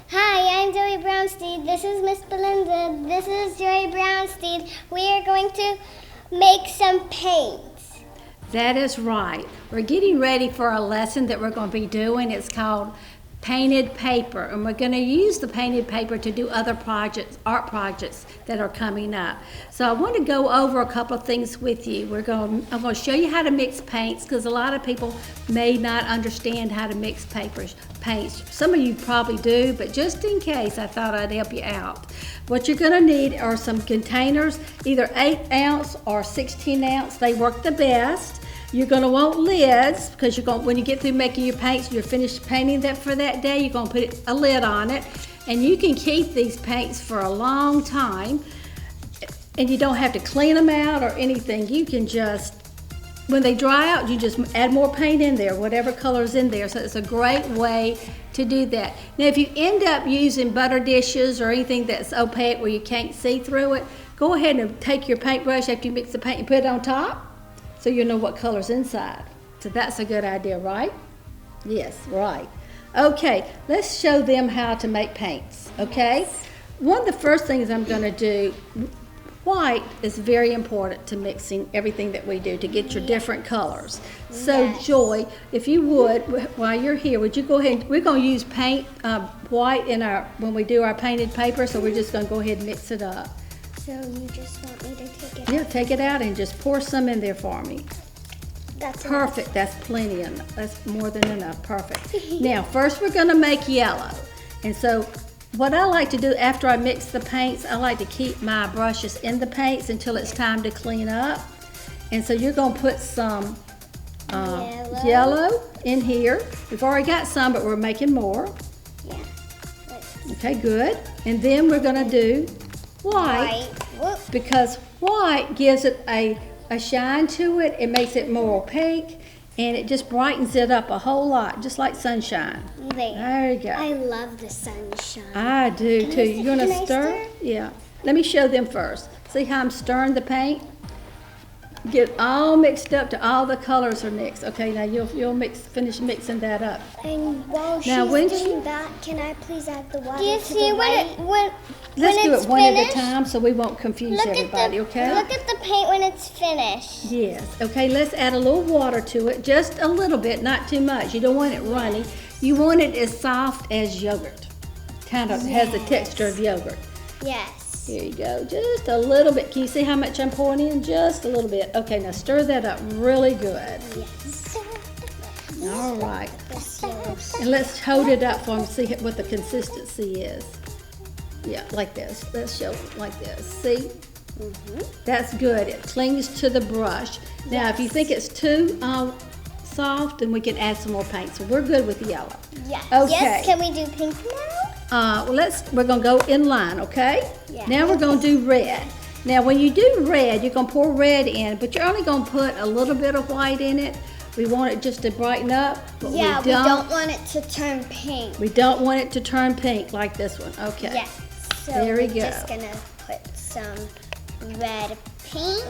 Hi, I'm Joey Brownstein. This is Miss Belinda. This is Joey Brownstein. We are going to make some paints. That is right. We're getting ready for a lesson that we're going to be doing. It's called painted paper, and we're going to use the painted paper to do other projects, art projects that are coming up. So I want to go over a couple of things with you. I'm going to show you how to mix paints, because a lot of people may not understand how to mix paints. Some of you probably do, but just in case, I thought I'd help you out. What you're going to need are some containers, either 8 ounce or 16 ounce. They work the best. You're going to want lids, because when you get through making your paints, you're finished painting that for that day, you're going to put a lid on it. And you can keep these paints for a long time, and you don't have to clean them out or anything. You can just, when they dry out, you just add more paint in there, whatever color's in there. So it's a great way to do that. Now, if you end up using butter dishes or anything that's opaque where you can't see through it, go ahead and take your paintbrush after you mix the paint and put it on top, so you know what color's inside. So that's a good idea, right? Yes, right. Okay, let's show them how to make paints, okay? One of the first things I'm gonna do, white is very important to mixing everything that we do to get your different colors. So Joy, if you would, while you're here, would you go ahead, we're gonna use paint, white when we do our painted paper, so we're just gonna go ahead and mix it up. So you just want me to take it out? Yeah, take it out and just pour some in there for me. That's Perfect, that's plenty enough. That's more than enough, perfect. Now, first we're gonna make yellow. And so what I like to do after I mix the paints, I like to keep my brushes in the paints until it's time to clean up. And so you're gonna put some yellow in here. We've already got some, but we're making more. Yeah. Okay, good. And then we're gonna do white. Because white gives it a shine to it. It makes it more opaque, and it just brightens it up a whole lot, just like sunshine. There you go. I love the sunshine. I do too. You gonna stir? Yeah. Let me show them first. See how I'm stirring the paint? Get all mixed up to all the colors are mixed. Okay, now you'll finish mixing that up. And while she's doing that, can I please add the water? Do you see Let's do it one at a time so we won't confuse everybody, okay? Look at the paint when it's finished. Yes. Okay, let's add a little water to it, just a little bit, not too much. You don't want it runny. You want it as soft as yogurt. Kind of has the texture of yogurt. Yes. Here you go, just a little bit. Can you see how much I'm pouring in? Just a little bit. Okay, now stir that up really good. Yes. All right. And let's hold it up for them to see what the consistency is. Yeah, like this. Let's show it like this. See? That's good. It clings to the brush. Now, if you think it's too soft, then we can add some more paint. So we're good with yellow. Yes. Okay. Yes. Can we do pink now? We're gonna go in line, okay? Yeah. Now we're gonna do red. Now when you do red, you're gonna pour red in, but you're only gonna put a little bit of white in it. We want it just to brighten up, but we don't want it to turn pink. We don't want it to turn pink like this one, okay? Yes. So there we go. We're just gonna put some red paint.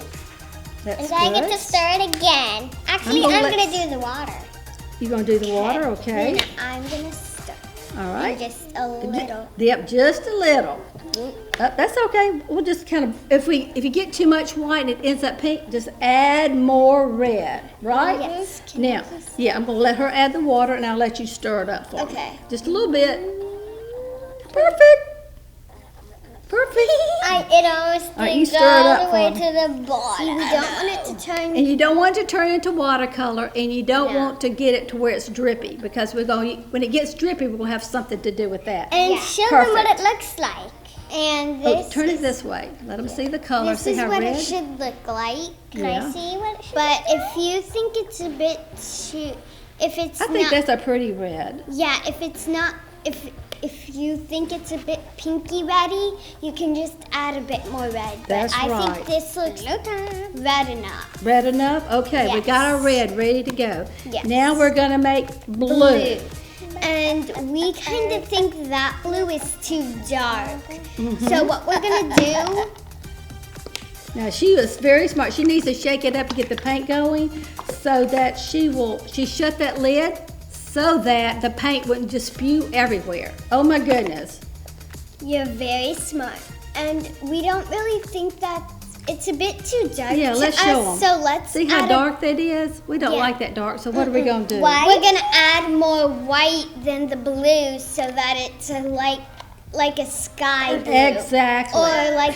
That's and I get to stir it again. Actually, I'm gonna do the water. You're gonna do the water, okay? Then I'm gonna stir. All right. Just a little. Yep, just a little. That's okay. We'll just kind of, if you get too much white and it ends up pink, just add more red, right? Yes. Now, yeah, I'm gonna let her add the water and I'll let you stir it up for me. Okay. Just a little bit. Perfect. It almost you all the way to the bottom. See, we don't want it to turn. And you don't want it to turn into watercolor, and you don't want to get it to where it's drippy, because when it gets drippy, we're gonna have something to do with that. And show them what it looks like. And this turn it this way. Let them see the color. This see is how what red? it should look like. Can I see what it should look like? But if you think it's a bit too, I think that's a pretty red. Yeah, if it's not, if you think it's a bit pinky reddy, you can just add a bit more red. That's right. I think this looks red enough. Red enough? Okay, we got our red ready to go. Yes. Now we're gonna make blue. And we kind of think that blue is too dark. So what we're gonna do Now, she was very smart. She needs to shake it up to get the paint going so that she shut that lid so that the paint wouldn't just spew everywhere. Oh my goodness. You're very smart. And we don't really think that it's a bit too dark Yeah, to let's us, show 'em. so let's See how add dark that is? We don't Yeah. like that dark, so what are we going to do? We're going to add more white than the blue so that it's like a sky blue. Exactly. Or like,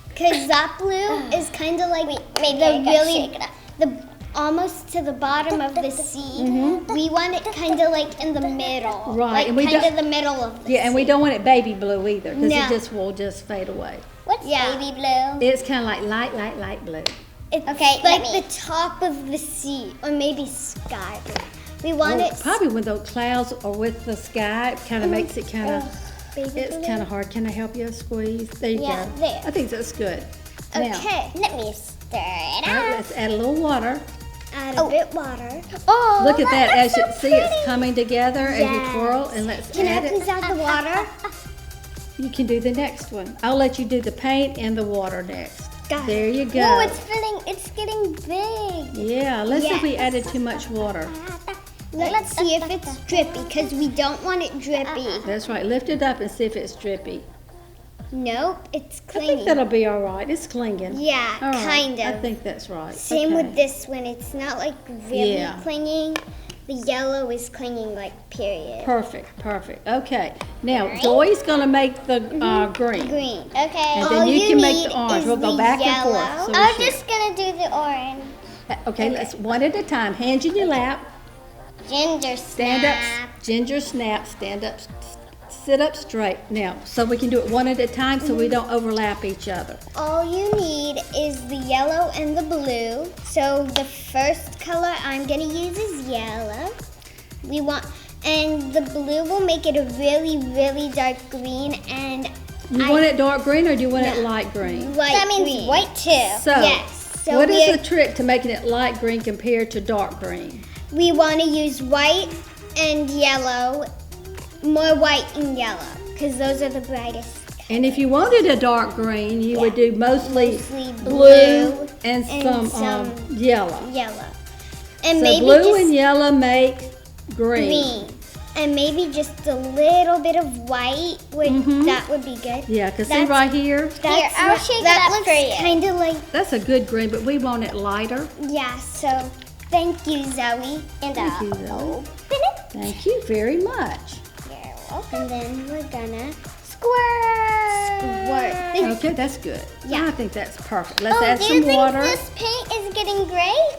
because that blue is kind of like the almost to the bottom of the sea. We want it kind of like in the middle. Right, Like and we kind don't- of the middle of the Yeah, and we sea. don't want it baby blue either because No. it just will just fade away. What's baby blue? It's kind of like light blue. It's Okay, like let me- the top of the sea, or maybe sky blue. We want Oh, it probably when those clouds are with the sky, it kind of makes it kind of, baby it's blue. kind of hard. Can I help you squeeze? There you Yeah, go. there. I think that's good. Now, Okay, Let me stir it all right, up. let's add a little water. add a bit water. Oh, Look at that. As you looks so see, it's pretty. coming together as you Yes. twirl, and let's Can I add please it. add the water? You can do the next one. I'll let you do the paint and the water next. Got it. There you go. Oh, it's getting big. Yeah, let's see if we Yes. added too much water. Let's see if it's drippy, because we don't want it drippy. That's right. Lift it up and see if it's drippy. Nope, it's I think clinging. that'll be all right. It's clinging. Yeah, All right, kind I of. think that's right. Same Okay. with this one. It's not like really Yeah. clinging. The yellow is clinging like period. Perfect, perfect. Okay. Now, Zoe's going to make the green. Green. Okay. And All then you can make need the orange. is We'll go the back and yellow. forth. So we I'm should- just gonna do the orange. Okay, let's one at a time. Hands in your lap. Ginger Stand snap. up. Ginger snap. Stand up. Sit up straight. Now, so we can do it one at a time so we don't overlap each other. All you need is the yellow and the blue. So the first color I'm gonna use is yellow. And the blue will make it a really, really dark green and You want it dark green or do you want it No. light green? light That means green. white too. So, Yes. So what is we're- the trick to making it light green compared to dark green? We want to use white and yellow, more white and yellow, because those are the brightest. And if you wanted a dark green, you would do mostly Mostly blue blue and and some some yellow. Yellow. And So maybe blue just and yellow make green. green. And maybe just a little bit of white, that would be good. Yeah, because see That's- right here, Here, I'll shake it that up looks for you. kind of like, that's a good green, but we want it lighter. yeah, so thank you, Zoe. And Thank you, Zoe. open it. Thank you very much. You're welcome. And then we're gonna Squirt. Okay, that's good. Yeah. I think that's perfect. Let's Oh, add do some you think water. this paint is getting great?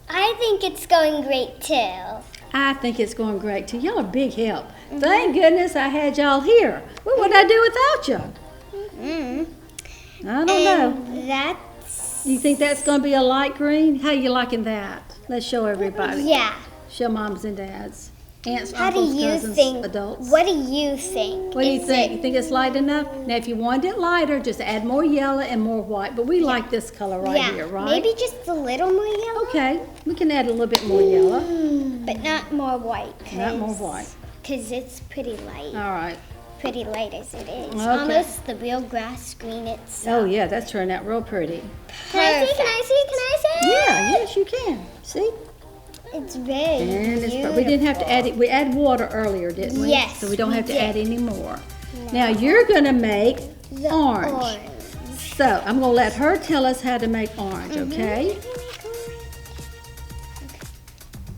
I think it's going great too. I think it's going great too. Y'all are big help. Thank goodness I had y'all here. What would I do without you? I don't know. And that's, You think that's going to be a light green? How you liking that? Let's show everybody. yeah. Show moms and dads, aunts, How do uncles, you cousins, think? adults. What do you think? What do you Is think? it- You think it's light enough? Now, if you want it lighter, just add more yellow and more white. But we like this color right yeah, here, right? maybe just a little more yellow, Okay, we can add a little bit more yellow, but not more white. not more white. Because it's pretty light. All right. Pretty light as it is. Okay. Almost the real grass green itself. Oh yeah, that's turned out real pretty. Can I see? Can I see? Can I see? Yeah, yes, you can. See? It's very And it's, beautiful. we didn't have to add it. We added water earlier, didn't we? Yes, So we don't we have to did. add any more. Now you're gonna make The orange. So I'm gonna let her tell us how to make orange, okay?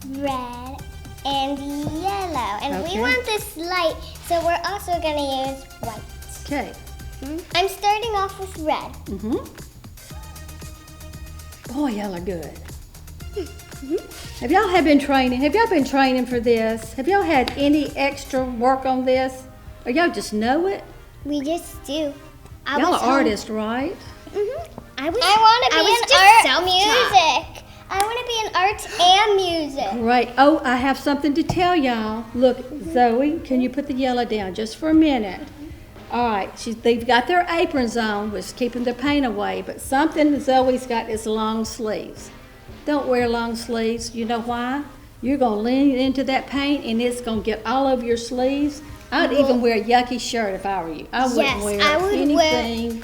Red and yellow. And Okay. we want this light, so we're also gonna use white. Okay. I'm starting off with red. Mhm. Boy, y'all are good. Have y'all been training? Have y'all been training for this? Have y'all had any extra work on this? Or y'all just know it? We just do. Y'all are artists, right? I was. I want to I be was in just art self-taught. music. I want to be in arts and music. Great. Oh, I have something to tell y'all. Look, Zoe, can you put the yellow down just for a minute? All right, they've got their aprons on, which is keeping the paint away, but something Zoe's got is long sleeves. Don't wear long sleeves. You know why? You're going to lean into that paint and it's going to get all over your sleeves. I'd even wear a yucky shirt if I were you. I wouldn't Yes, wear I would wear- anything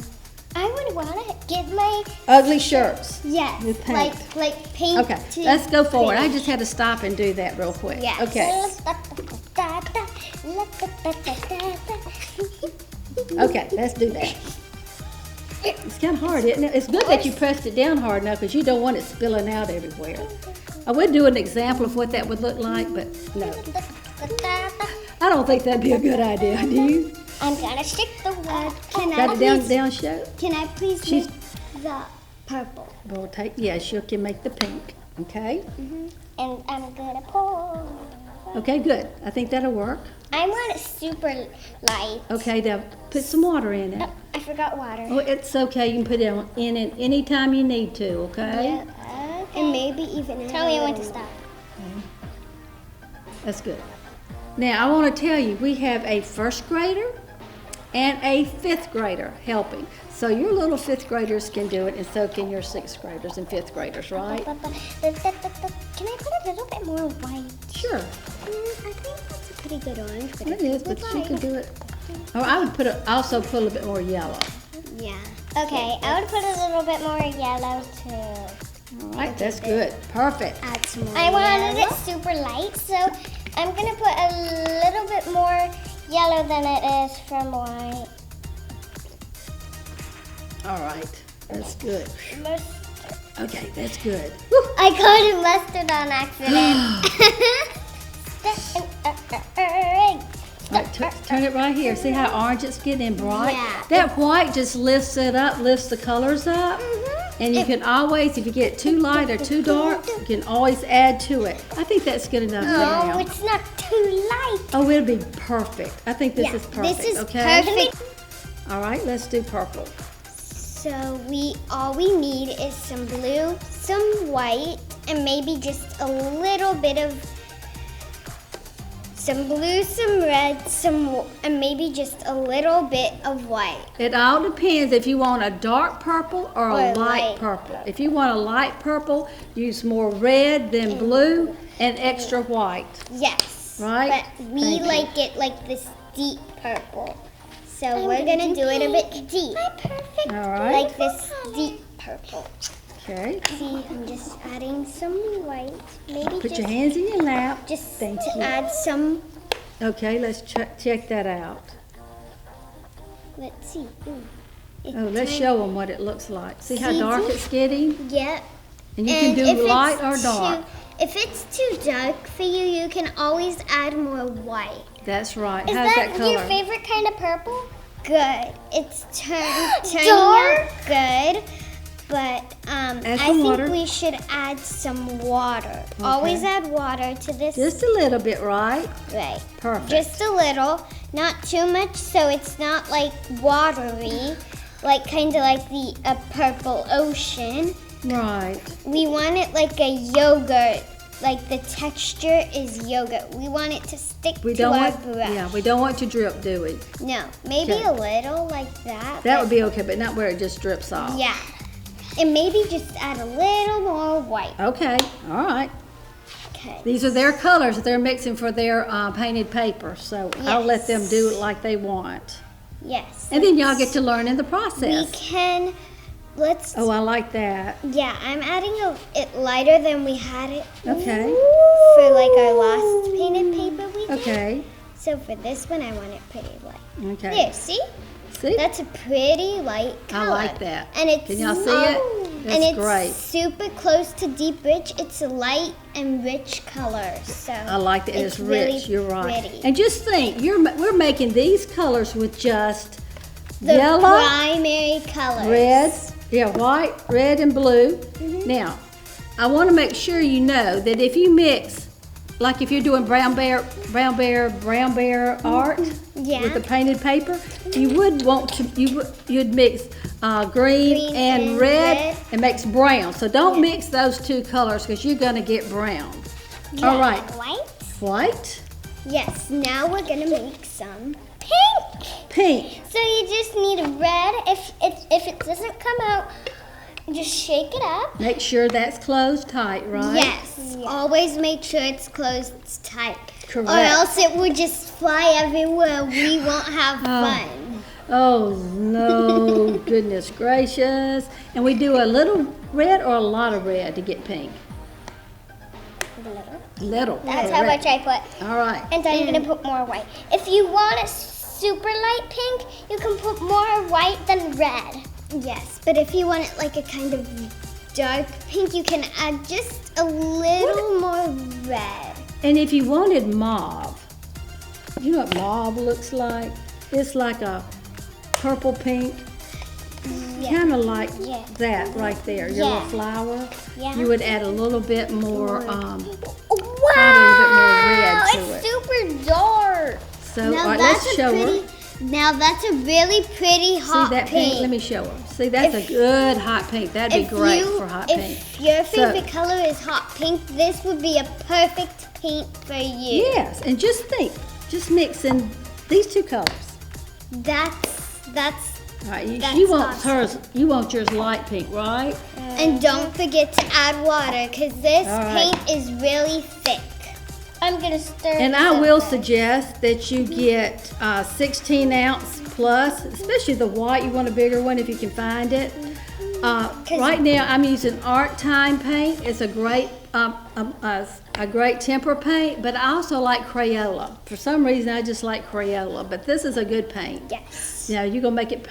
get my Ugly shirts. Yes. With paint. Like paint. Okay, to let's go forward. I finish. just had to stop and do that real quick. Yes. Okay. Okay, let's do that. It's kind of hard, isn't it? It's good that you pressed it down hard enough because you don't want it spilling out everywhere. I would do an example of what that would look like, but no. I don't think that'd be a good idea, do you? I'm gonna stick the wood. Can Got I it down, please? down show? Can I please She's- make the purple? We'll take, yes, you can make the pink, okay? And I'm gonna pour. Okay, good. I think that'll work. I want it super light. Okay, now put some water in it. I forgot water. Oh, it's okay, you can put it in it anytime you need to, okay? And maybe even Tell me when to little stop. That's good. Now, I want to tell you, we have a first grader and a fifth grader helping. So your little fifth graders can do it, and so can your sixth graders and fifth graders, right? Can I put a little bit more white? Sure, I think that's a pretty good orange. But it is, but you can do it. Or I would also put a little bit more yellow. Yeah. Okay, I would put a little bit more yellow too. All right, that's good. Perfect. Add some more I wanted yellow. it super light, so I'm gonna put a little bit more yellow than it is from white. All right, that's good. Okay, that's good. I called it mustard on accident. All right, turn it right here. See how orange it's getting bright? Yeah. That white just lifts it up, lifts the colors up. And you can always, if you get too light or too dark, you can always add to it. I think that's good enough for Oh, now. it's not too light. Oh, it'll be perfect. I think this is perfect, This is okay? perfect. All right, let's do purple. So all we need is some blue, some white, and maybe just a little bit of some blue, some red, and maybe just a little bit of white. It all depends if you want a dark purple or a Or light light. purple. If you want a light purple, use more red than blue and extra white. Yes. Right? But we Thank you. like it like this deep purple. So we're gonna do it a bit deep. Perfect. All right. Like this deep purple. Okay. See, I'm just adding some white. Maybe Put just, your hands in your lap. just Thank to you. add some. Okay, let's check that out. Let's see. Ooh. It's Oh, let's tiny. show them what it looks like. See how See, dark see? it's getting? Yep. And you And can if do it's light or dark. If it's too dark for you, you can always add more white. That's right. Is How's that that color? your favorite kind of purple? Good. It's turning Dark? out good, but Add I some think water. we should add some water. Always add water to this. Just a little bit, right? Right. Perfect. Just a little, not too much, so it's not like watery, like kind of like the purple ocean. Right. We want it like a yogurt, like the texture is yogurt. We want it to stick We to don't our want, brush. yeah, we don't want to drip, do we? No, maybe Okay. a little like that. That but- would be okay, but not where it just drips off. Yeah. And maybe just add a little more white. Okay, all right. Okay. These are their colors that they're mixing for their painted paper, so I'll let them do it like they want. Yes. And then y'all get to learn in the We process. can, let's, Oh, I like that. yeah, I'm adding it lighter than we had it Okay, for like our last painted paper we did. okay, So for this one, I want it pretty light. okay. There, see? See? That's a pretty light I color. like that. And it's Can y'all see it? and That's it's great. super close to deep rich. It's a light and rich color. So I like that. It's really rich. You're right. pretty. And just think, we're making these colors with just the yellow, primary colors. red, yeah, white, red, and blue. Mm-hmm. Now, I want to make sure you know that if you mix, like if you're doing brown bear art Yeah. with the painted paper, you would want to you'd mix green and red and makes brown. So don't mix those two colors because you're gonna get brown. All right, White? white, Yes. Now we're gonna make some. Pink. pink. So you just need a red. If it doesn't come out, just shake it up. Make sure that's closed tight, right? Yes. Always make sure it's closed tight. Correct. Or else it would just fly everywhere. We won't have Oh. fun. Oh, no, goodness gracious. And we do a little red or a lot of red to get pink? Little. That's how correct. much I put. All right. And I'm gonna put more white. If you want a super light pink, you can put more white than red. Yes, but if you want it like a kind of dark pink, you can add just a little more red. And if you wanted mauve, you know what mauve looks like? It's like a purple pink, kind of like Yeah. that right there, your little Yeah. flower. Yeah. You would add a little bit more, Wow! probably a little bit more red to It's it. super dark. So all right, let's show her. Now that's a really pretty hot See that pink? Let me show her. See, that's a good hot pink. That'd be great for hot pink. If your So- favorite color is hot pink, this would be a perfect paint for you. Yes, and just think, just mix in these two colors. That's All right, That's you want awesome. hers. You want yours light pink, right? and don't forget to add water because this All right. paint is really thick. I'm gonna stir. And this I up will first. suggest that you get 16 ounce plus, especially the white. You want a bigger one if you can find it. Right now, I'm using Art Time paint. It's a great temper paint, but I also like Crayola. For some reason, I just like Crayola, but this is a good paint. Yes. Now you're gonna make it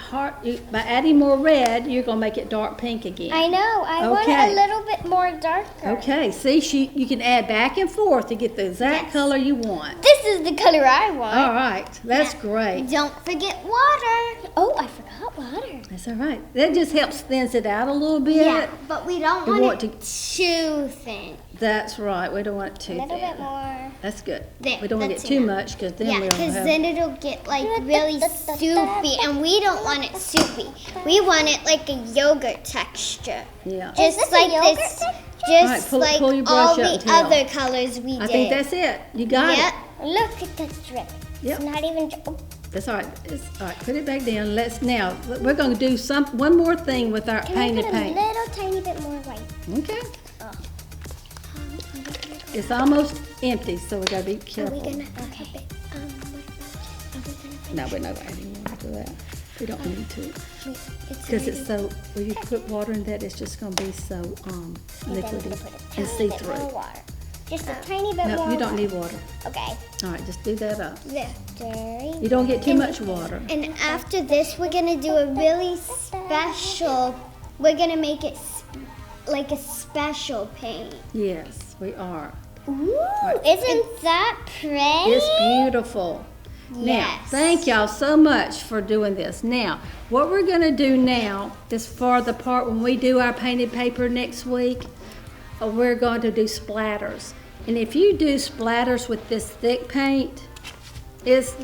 by adding more red. You're gonna make it dark pink again. I know. I want it Okay. a little bit more darker. Okay. See, you can add back and forth to get the exact Yes. color you want. This is the color I want. All right. That's great. Don't forget water. Oh, I forgot water. That's all right. That just helps thins it out a little bit. Yeah, but we don't You want, want it too thin. That's right. We don't want it A too little thin. bit more. That's good. There, We don't want to that's get too enough. much because then Yeah, we'll because have. then it'll get like really soupy, and we don't want it soupy. We want it like a yogurt texture, Yeah. Is just this a like yogurt this, texture? just Alright, pull like your brush all up the and tell. other colors we I did. think that's it. You got Yep. it. Look at the drip. Yep. It's not even. Oh, That's all right. All right. Put it back down. We're going to do one more thing with our can I painted put a paint. little tiny bit more white? Okay. Oh. It's almost empty, so we got to be Are we careful. gonna have it? What about? Are we gonna? No, we're not adding water to that. We don't need to. Wait, it's Because already- it's so, when you put water in that, it's just going to be so And then we liquidy can put a and tiny see bit more through. water. Just a tiny bit more. No, you don't water. need water. Okay. All right, just do that up. There. Stirring. You don't get too much water. And after this, we're gonna do a really special. We're gonna make it like a special paint. Yes, we are. Ooh, isn't that pretty? It's beautiful. Now, Yes. thank y'all so much for doing this. Now, what we're gonna do now is for the part when we do our painted paper next week, we're going to do splatters. And if you do splatters with this thick paint,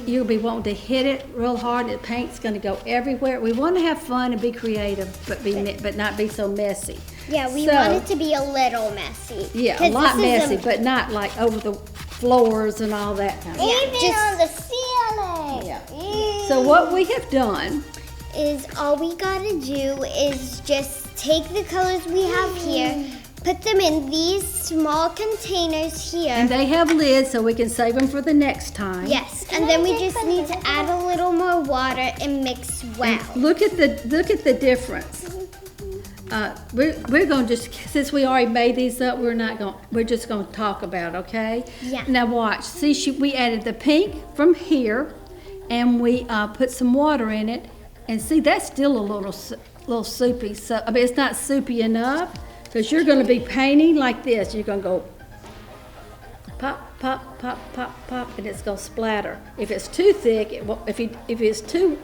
you'll be wanting to hit it real hard. The paint's gonna go everywhere. We wanna have fun and be creative, but not be so messy. Yeah, we So- want it to be a little messy. Yeah, a 'Cause lot this is messy, but not like over the floors and all that kind of Yeah, Even just- on the ceiling. Yeah. So what we have done, Is all we gotta do is just take the colors we have here, put them in these small containers here. and they have lids so we can save them for the next time. Yes, and then we just need to add a little more water and mix well. Look at the difference. We're gonna just, since we already made these up, we're just gonna talk about, okay? Yeah. Now watch, see, we added the pink from here, and we put some water in it, and see, that's still a little soupy. So, I mean, it's not soupy enough, because you're gonna be painting like this. You're gonna go pop, pop, pop, pop, pop, and it's gonna splatter. If it's too thick, if it's too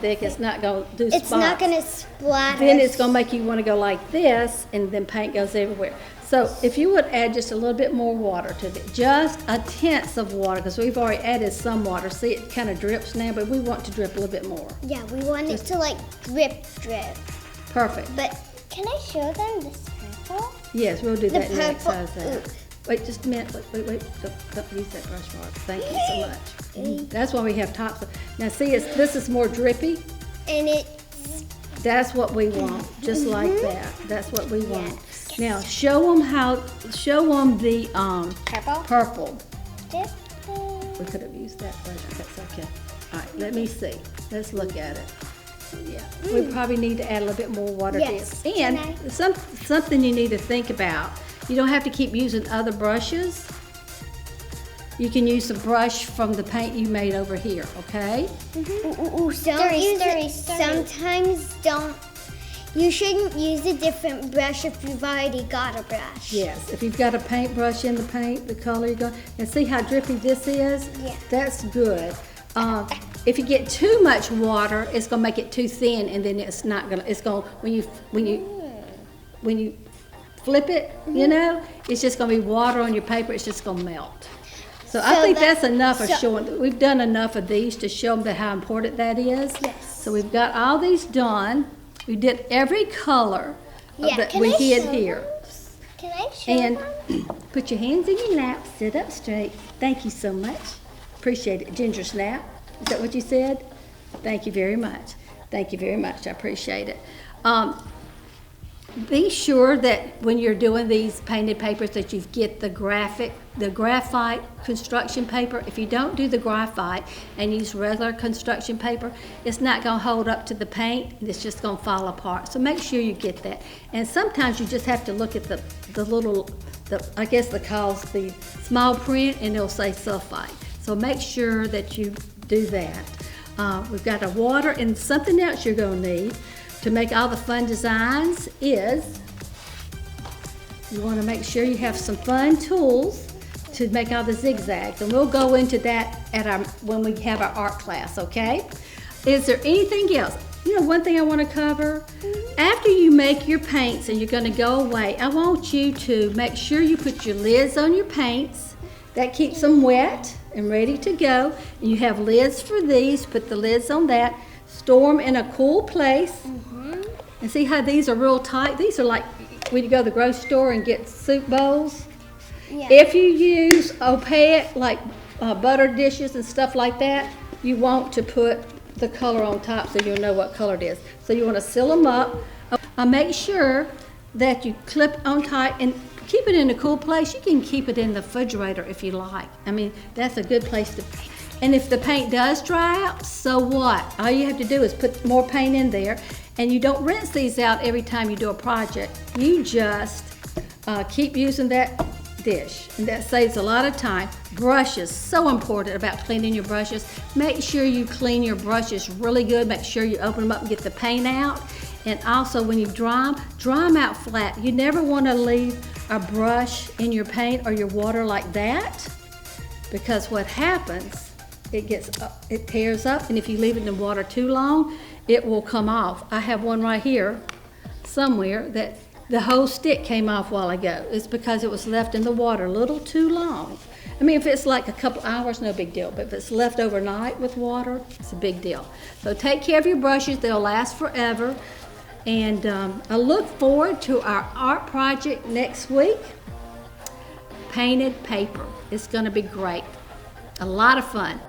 thick, it's not gonna do spots. It's not gonna splatter. Then it's gonna make you wanna go like this, and then paint goes everywhere. So if you would add just a little bit more water to it, just a tenth of water, because we've already added some water. See, it kind of drips now, but we want to drip a little bit more. Yeah, we want it to like drip. Perfect. But Can I show them this purple? Yes, we'll do The that next. purple- How's that? Wait, just a minute. Wait. Don't use that brush mark. Thank you so much. That's why we have tops. Now see, this is more drippy. and it That's what we want, just like that. That's what we want. Now show them the Purple? purple. Dip. We could have used that brush. That's okay. All right, let me see. Let's look at it. Yeah, we probably need to add a little bit more water Yes. to it. And something you need to think about. You don't have to keep using other brushes. You can use the brush from the paint you made over here, okay? Sometimes don't. You shouldn't use a different brush if you've already got a brush. Yes, if you've got a paintbrush in the paint, the color you're going, and see how drippy this is? Yeah. That's good. If you get too much water, it's gonna make it too thin, and then it's not gonna. It's gonna when you flip it, you know, it's just gonna be water on your paper. It's just gonna melt. So I think that's enough of showing. We've done enough of these to show them how important that is. Yes. So we've got all these done. We did every color that we did here. Can I show And them? put your hands in your lap, sit up straight. Thank you so much. Appreciate it. Ginger snap. Is that what you said? Thank you very much. Thank you very much. I appreciate it. Be sure that when you're doing these painted papers that you get the graphite construction paper. If you don't do the graphite and use regular construction paper, it's not going to hold up to the paint, and it's just going to fall apart. So make sure you get that. And sometimes you just have to look at the little, I guess they call the small print, and it'll say sulfite. So make sure that you do that. We've got a water, and something else you're going to need to make all the fun designs is you want to make sure you have some fun tools to make all the zigzags, and we'll go into that at when we have our art class, okay? Is there anything else? You know, one thing I want to cover, after you make your paints and you're going to go away, I want you to make sure you put your lids on your paints. That keeps them wet and ready to go. And you have lids for these, put the lids on that. Store them in a cool place. And see how these are real tight? These are like when you go to the grocery store and get soup bowls. Yeah. If you use opaque, like butter dishes and stuff like that, you want to put the color on top so you'll know what color it is. So you want to seal them up. Make sure that you clip on tight and keep it in a cool place. You can keep it in the refrigerator if you like. I mean, that's a good place to. And if the paint does dry out, so what? All you have to do is put more paint in there, and you don't rinse these out every time you do a project. You just keep using that dish, and that saves a lot of time. Brushes, so important about cleaning your brushes. Make sure you clean your brushes really good. Make sure you open them up and get the paint out. And also when you dry them out flat. You never want to leave a brush in your paint or your water like that, because what happens, it tears up, and if you leave it in the water too long, it will come off. I have one right here somewhere that the whole stick came off a while ago. It's because it was left in the water a little too long. I mean, if it's like a couple hours, no big deal, but if it's left overnight with water, it's a big deal. So take care of your brushes. They'll last forever. And I look forward to our art project next week. Painted paper. It's going to be great. A lot of fun.